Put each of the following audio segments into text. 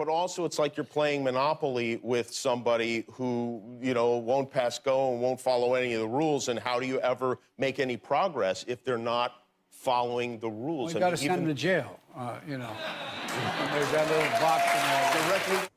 but also it's like you're playing Monopoly with somebody who, won't pass go and won't follow any of the rules. And how do you ever make any progress if they're not following the rules? Well, you got to send them to jail, There's that little box in there.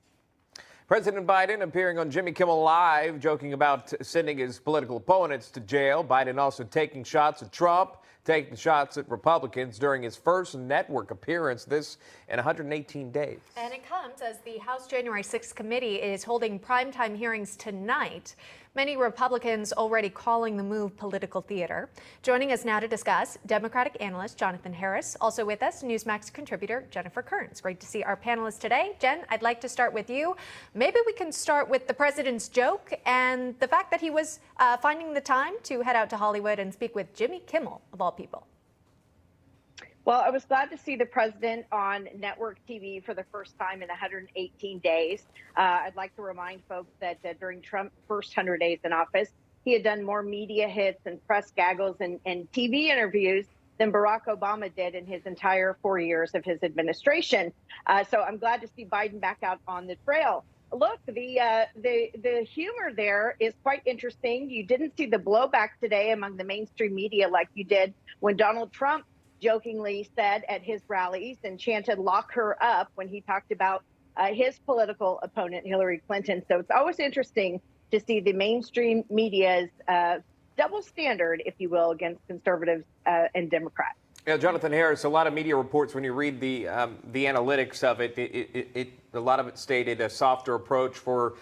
President Biden appearing on Jimmy Kimmel Live, joking about sending his political opponents to jail. Biden also taking shots at Trump, taking shots at Republicans during his first network appearance, this in 118 days. And it comes as the House January 6th committee is holding primetime hearings tonight. Many Republicans already calling the move political theater. Joining us now to discuss, Democratic analyst Jonathan Harris. Also with us, Newsmax contributor Jennifer Kerns. Great to see our panelists today. Jen, I'd like to start with you. Maybe we can start with the president's joke and the fact that he was finding the time to head out to Hollywood and speak with Jimmy Kimmel, of all people. Well, I was glad to see the president on network TV for the first time in 118 days. I'd like to remind folks that during Trump's first 100 days in office, he had done more media hits and press gaggles and TV interviews than Barack Obama did in his entire 4 years of his administration. So I'm glad to see Biden back out on the trail. Look, the humor there is quite interesting. You didn't see the blowback today among the mainstream media like you did when Donald Trump jokingly said at his rallies and chanted "lock her up" when he talked about his political opponent, Hillary Clinton. So it's always interesting to see the mainstream media's double standard, if you will, against conservatives and Democrats. Yeah, Jonathan Harris, a lot of media reports, when you read the analytics of it, a lot of it stated a softer approach for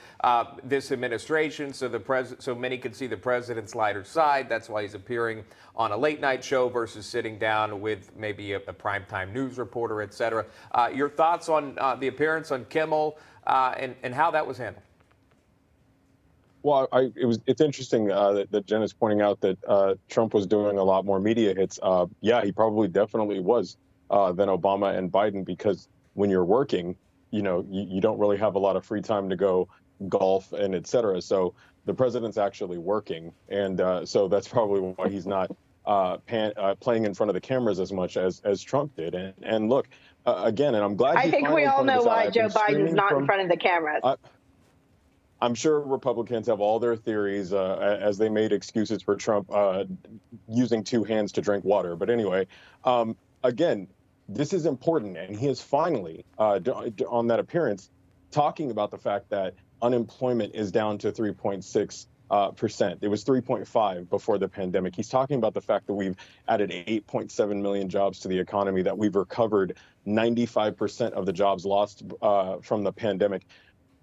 this administration, so many could see the president's lighter side. That's why he's appearing on a late night show versus sitting down with maybe a primetime news reporter, et cetera. Your thoughts on the appearance on Kimmel and how that was handled? Well, it's interesting that Jen is pointing out that Trump was doing a lot more media hits. Yeah, he probably definitely was than Obama and Biden, because when you're working, you don't really have a lot of free time to go golf and et cetera. So the president's actually working. And so that's probably why he's not playing in front of the cameras as much as Trump did. And look, again, and I'm glad. I think we all know why Joe Biden's not in front of the cameras. I'm sure Republicans have all their theories as they made excuses for Trump using two hands to drink water. But anyway, again, this is important. And he is finally, on that appearance, talking about the fact that unemployment is down to 3.6%. It was 3.5 before the pandemic. He's talking about the fact that we've added 8.7 million jobs to the economy, that we've recovered 95% of the jobs lost from the pandemic.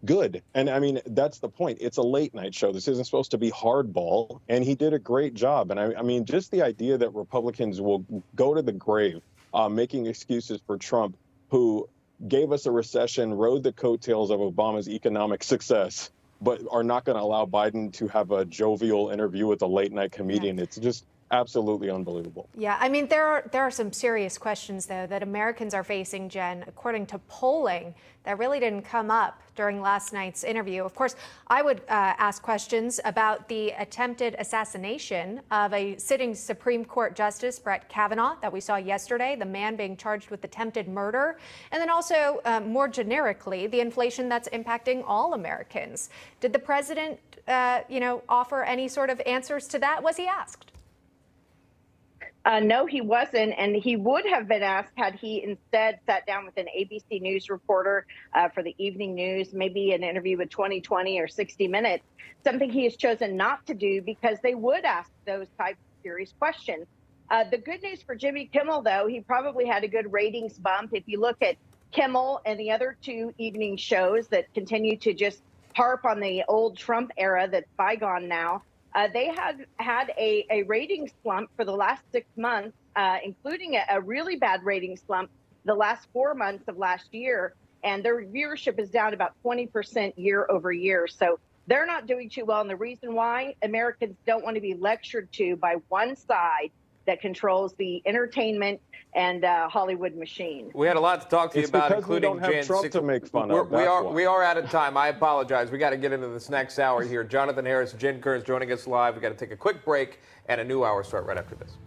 Good. And I mean, that's the point. It's a late night show. This isn't supposed to be hardball. And he did a great job. And I mean, just the idea that Republicans will go to the grave making excuses for Trump, who gave us a recession, rode the coattails of Obama's economic success, but are not going to allow Biden to have a jovial interview with a late night comedian. Yeah. It's just absolutely unbelievable. Yeah, I mean, there are some serious questions, though, that Americans are facing, Jen, according to polling that really didn't come up during last night's interview. Of course, I would ask questions about the attempted assassination of a sitting Supreme Court Justice, Brett Kavanaugh, that we saw yesterday, the man being charged with attempted murder, and then also more generically, the inflation that's impacting all Americans. Did the president, offer any sort of answers to that? Was he asked? No, he wasn't, and he would have been asked had he instead sat down with an ABC News reporter for the evening news, maybe an interview with 2020 or 60 Minutes, something he has chosen not to do because they would ask those types of serious questions. The good news for Jimmy Kimmel, though, he probably had a good ratings bump. If you look at Kimmel and the other two evening shows that continue to just harp on the old Trump era that's bygone now, they have had a ratings slump for the last 6 months, including a really bad ratings slump the last 4 months of last year. And their viewership is down about 20% year over year. So they're not doing too well. And the reason why, Americans don't want to be lectured to by one side that controls the entertainment and Hollywood machine. We had a lot to talk to you about, including we don't have Trump to make fun of. We are out of time. I apologize. We got to get into this next hour here. Jonathan Harris and Jen Kerns joining us live. We got to take a quick break, and a new hour start right after this.